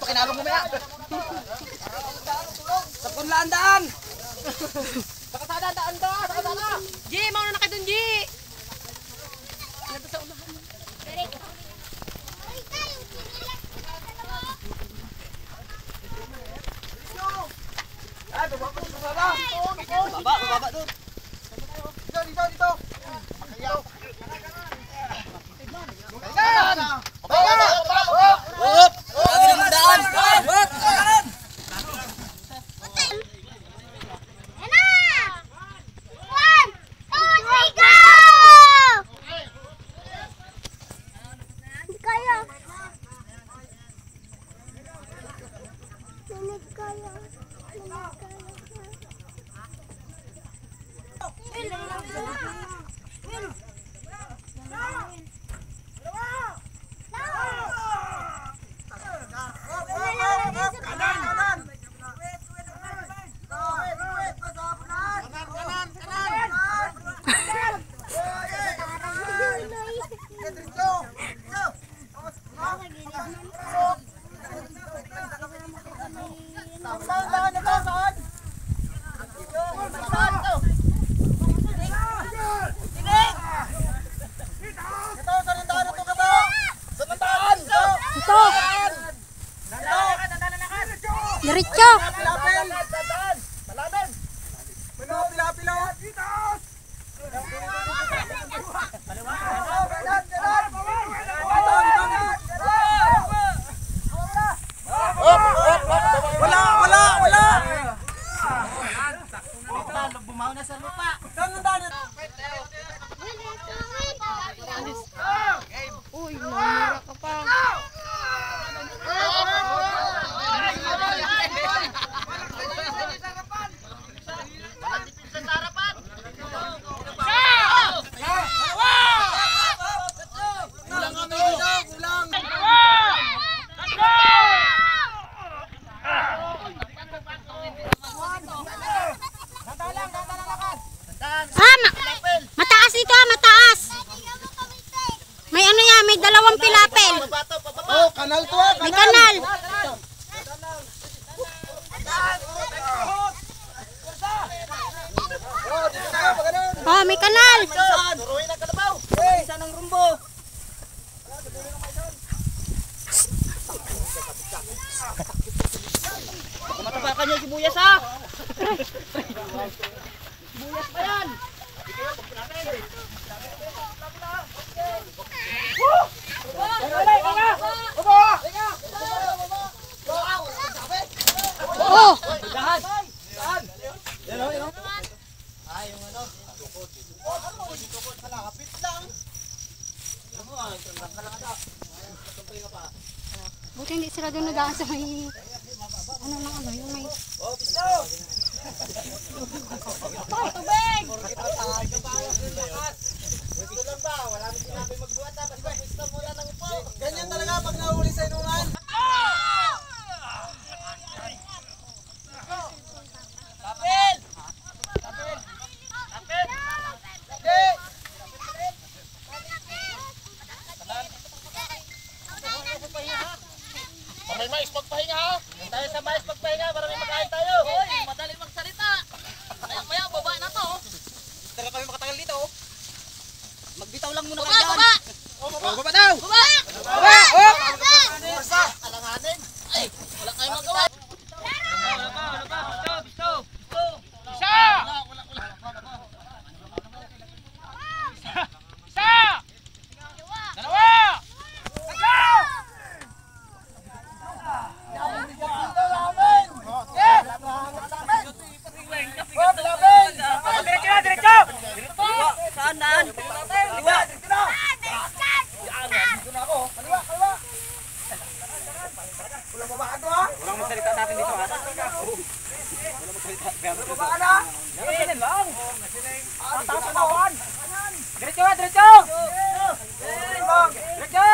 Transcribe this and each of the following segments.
Pakinabang mo maya. Sa punlandaan. Sakasada daan to, sakasada. Ji, mau na kayo dun, Ji. Nandito sa unahan mo. Ay, baba doon. Dito. Diretso. Wala. Bumaw na sa lupa. Uy, namura ka pa. Mataas dito, mataas. May ano yan, may dalawang pilapil. Oh, kanal to. May kanal. Oh, may kanal. Turuin ang kalabaw. Isa ng rumbo. Matapakan niya si Buyas ha. Buyas pa yan. Oh. Dahan. Ay, yung ano. Tukod sa lapit lang. Buti hindi sila doon nadaan sa may yung may Oh, pisto. tubig. Gusto lang ba? Wala nang sinabi magbuhat ha. Basta pisto muna ng upo. Ganyan talaga pag nahuli sa inungan. Kapil! May mais magpahinga ha. Tayo sa mais magpahinga para may makain tayo. Hoy, madali magsalita. Maya, baba na to. Tara kami makatagal dito. Magbitaw lang muna Baba, kayo dyan. baba. Baba daw. Baba. Baba. Basta, alanganin. Ay, wala kayong magawa. Walang magsalita sa atin dito ha. Walang magsalita. Babaan ha. Ganyan lang. Taas ang kawan. Diretso ha, diretso. Diretso. Diretso.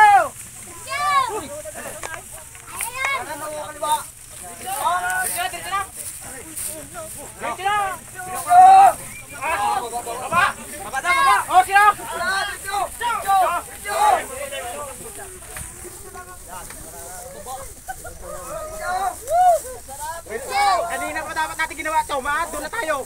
Asaw, doon na tayo.